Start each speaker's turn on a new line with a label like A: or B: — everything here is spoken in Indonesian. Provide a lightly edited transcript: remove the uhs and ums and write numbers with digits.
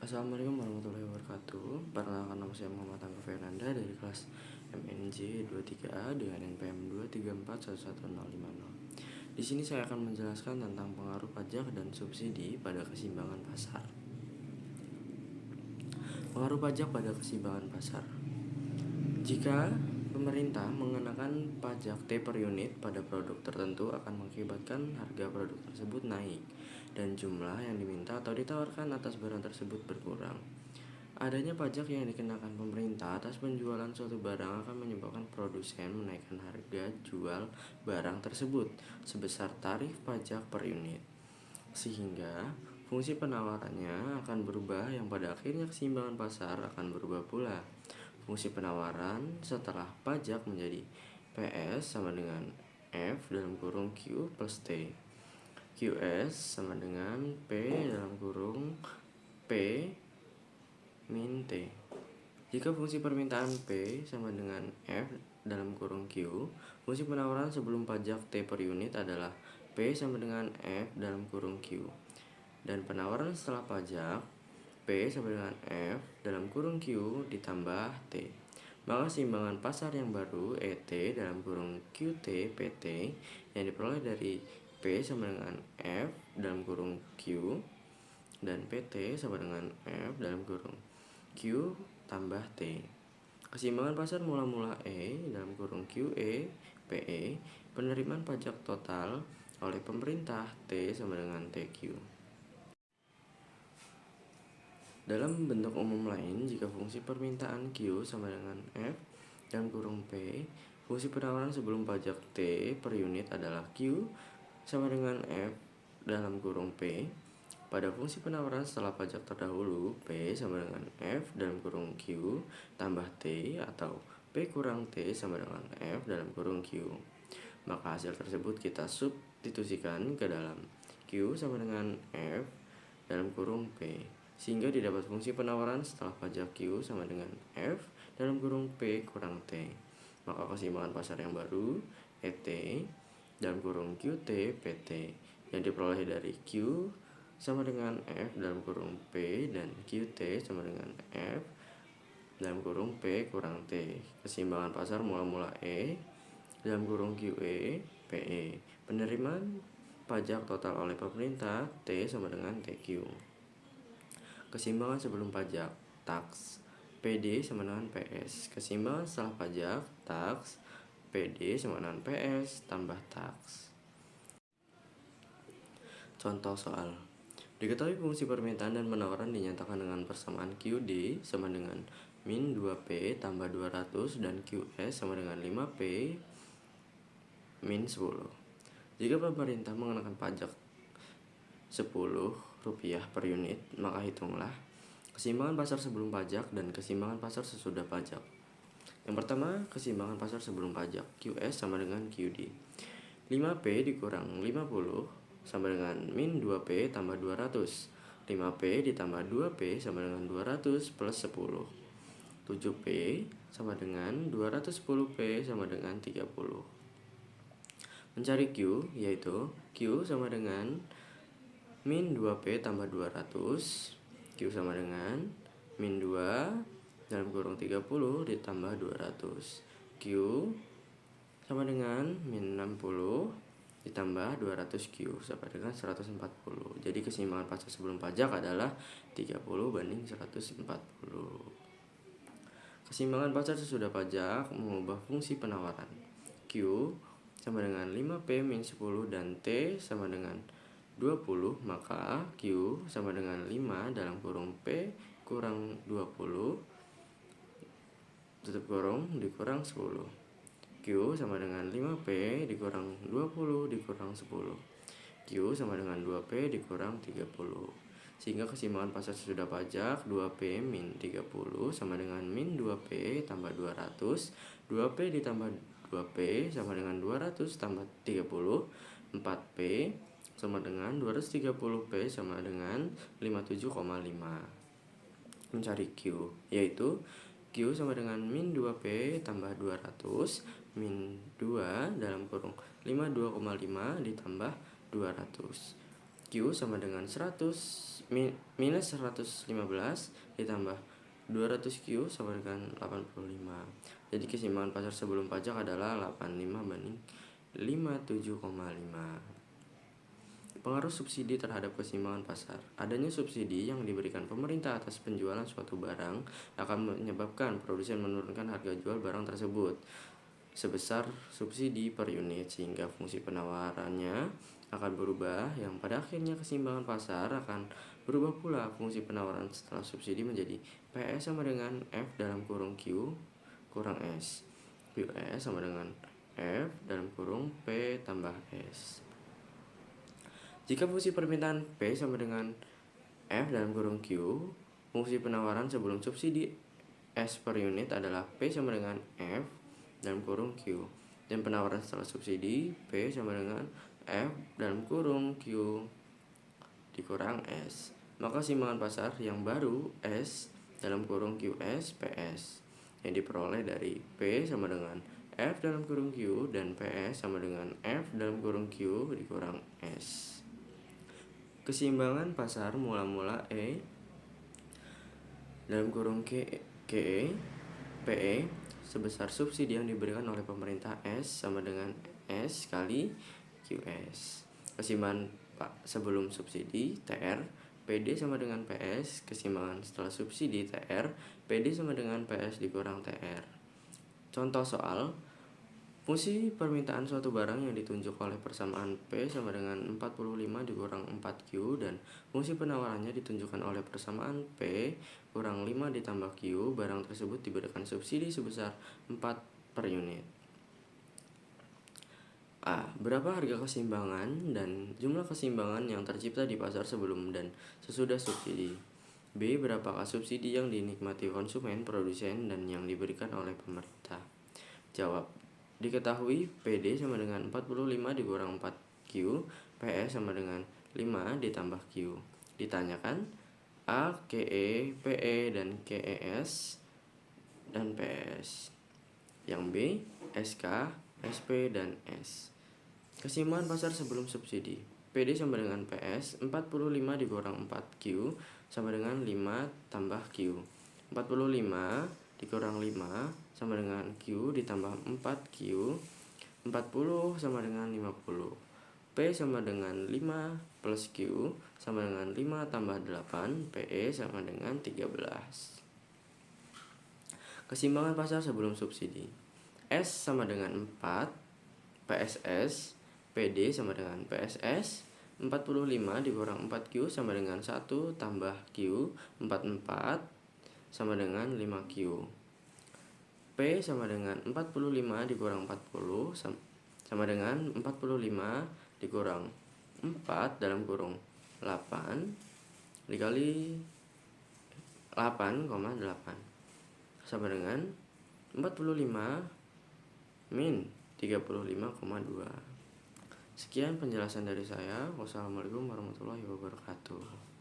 A: Assalamualaikum warahmatullahi wabarakatuh. Perkenalkan, nama saya Muhammad Angga Fernanda dari kelas MNJ 23A dengan NPM 234111050. Di sini saya akan menjelaskan tentang pengaruh pajak dan subsidi pada keseimbangan pasar. Pengaruh pajak pada keseimbangan pasar. Jika pemerintah mengenakan pajak T per unit pada produk tertentu akan mengakibatkan harga produk tersebut naik dan jumlah yang diminta atau ditawarkan atas barang tersebut berkurang. Adanya pajak yang dikenakan pemerintah atas penjualan suatu barang akan menyebabkan produsen menaikkan harga jual barang tersebut sebesar tarif pajak per unit, sehingga fungsi penawarannya akan berubah yang pada akhirnya keseimbangan pasar akan berubah pula. Fungsi penawaran setelah pajak menjadi PS sama dengan F dalam kurung Q plus T. QS sama dengan P dalam kurung P min T. Jika fungsi permintaan P sama dengan F dalam kurung Q, fungsi penawaran sebelum pajak T per unit adalah P sama dengan F dalam kurung Q. Dan penawaran setelah pajak P sama dengan F dalam kurung Q ditambah T. Maka keseimbangan pasar yang baru ET dalam kurung QT PT yang diperoleh dari P sama dengan F dalam kurung Q dan PT sama dengan F dalam kurung Q tambah T. Keseimbangan pasar mula-mula E dalam kurung QE PE, penerimaan pajak total oleh pemerintah T sama dengan TQ. Dalam bentuk umum lain, jika fungsi permintaan Q sama dengan F dalam kurung P, fungsi penawaran sebelum pajak T per unit adalah Q sama dengan F dalam kurung P. Pada fungsi penawaran setelah pajak terdahulu, P sama dengan F dalam kurung Q tambah T atau P kurang T sama dengan F dalam kurung Q. Maka hasil tersebut kita substitusikan ke dalam Q sama dengan F dalam kurung P, sehingga didapat fungsi penawaran setelah pajak Q sama dengan F dalam kurung P kurang T. Maka keseimbangan pasar yang baru ET dalam kurung QT PT yang diperoleh dari Q sama dengan F dalam kurung P dan QT sama dengan F dalam kurung P kurang T. Keseimbangan pasar mula-mula E dalam kurung QE PE, penerimaan pajak total oleh pemerintah T sama dengan TQ. Keseimbangan sebelum pajak tax PD sama dengan PS. Keseimbangan setelah pajak tax PD sama dengan PS tambah tax. Contoh soal. Diketahui fungsi permintaan dan penawaran dinyatakan dengan persamaan QD sama dengan min 2P tambah 200 dan QS sama dengan 5P min 10. Jika pemerintah mengenakan pajak Rp10 per unit, maka hitunglah keseimbangan pasar sebelum pajak dan keseimbangan pasar sesudah pajak. Yang pertama, keseimbangan pasar sebelum pajak QS sama dengan QD. 5P dikurang 50 sama dengan min 2P tambah 200. 5P ditambah 2P sama dengan 200 plus 10. 7P sama dengan 210P sama dengan 30. Mencari Q, yaitu Q sama dengan min 2P tambah 200. Q sama dengan min 2 dalam kurung 30 ditambah 200. Q sama dengan min 60 ditambah 200Q sama dengan 140. Jadi keseimbangan pasar sebelum pajak adalah 30 banding 140. Keseimbangan pasar sesudah pajak mengubah fungsi penawaran. Q sama dengan 5P min 10 dan T sama dengan 20, maka Q sama dengan 5 dalam kurung P kurang 20 tutup kurung dikurang 10. Q sama dengan 5P dikurang 20 dikurang 10. Q sama dengan 2P dikurang 30. Sehingga keseimbangan pasar sesudah pajak 2P min 30 sama dengan min 2P tambah 200. 2P ditambah 2P sama dengan 200 tambah 30. 4P sama dengan 230P sama dengan 57,5. Mencari Q, yaitu Q sama dengan min 2P tambah 200 min 2 dalam kurung 52,5 ditambah 200. Q sama dengan 100 minus 115 ditambah 200Q sama dengan 85. Jadi keseimbangan pasar sebelum pajak adalah 85 banding 57,5. Pengaruh subsidi terhadap keseimbangan pasar. Adanya subsidi yang diberikan pemerintah atas penjualan suatu barang akan menyebabkan produsen menurunkan harga jual barang tersebut sebesar subsidi per unit, sehingga fungsi penawarannya akan berubah, yang pada akhirnya keseimbangan pasar akan berubah pula. Fungsi penawaran setelah subsidi menjadi PS sama dengan F dalam kurung Q kurang S. QS sama dengan F dalam kurung P tambah S. Jika fungsi permintaan P sama dengan F dalam kurung Q, fungsi penawaran sebelum subsidi S per unit adalah P sama dengan F dalam kurung Q, dan penawaran setelah subsidi P sama dengan F dalam kurung Q dikurang S. Maka keseimbangan pasar yang baru S dalam kurung QS PS yang diperoleh dari P sama dengan F dalam kurung Q dan PS sama dengan F dalam kurung Q dikurang S. Keseimbangan pasar mula-mula E dalam kurung KE PE sebesar subsidi yang diberikan oleh pemerintah S sama dengan S kali QS. Keseimbangan sebelum subsidi TR PD sama dengan PS. Keseimbangan setelah subsidi TR PD sama dengan PS dikurang TR. Contoh soal: fungsi permintaan suatu barang yang ditunjuk oleh persamaan P sama dengan 45 dikurang 4Q, dan fungsi penawarannya ditunjukkan oleh persamaan P kurang 5 ditambah Q. Barang tersebut diberikan subsidi sebesar 4 per unit. A. Berapa harga keseimbangan dan jumlah keseimbangan yang tercipta di pasar sebelum dan sesudah subsidi. B. Berapakah subsidi yang dinikmati konsumen, produsen, dan yang diberikan oleh pemerintah. Jawab: diketahui PD sama dengan 45 dikurang 4Q, PS sama dengan 5 ditambah Q. Ditanyakan A, KE, PE, dan KES, dan PS. Yang B, SK, SP, dan S. Keseimbangan pasar sebelum subsidi. PD sama dengan PS, 45 dikurang 4Q sama dengan 5 tambah Q. 45 dikurang 5 sama dengan Q ditambah 4Q. 40 sama dengan 50. P sama dengan 5 plus Q sama dengan 5 tambah 8. PE sama dengan 13. Keseimbangan pasar sebelum subsidi. S sama dengan 4 PSS. PD sama dengan PSS. 45 dikurang 4Q sama dengan 1 tambah Q. 44 sama dengan 5Q. P sama dengan 45 dikurang 40 sama dengan 45 dikurang 4 dalam kurung 8 dikali 8,8 sama dengan 45 min 35,2. Sekian penjelasan dari saya. Wassalamualaikum warahmatullahi wabarakatuh.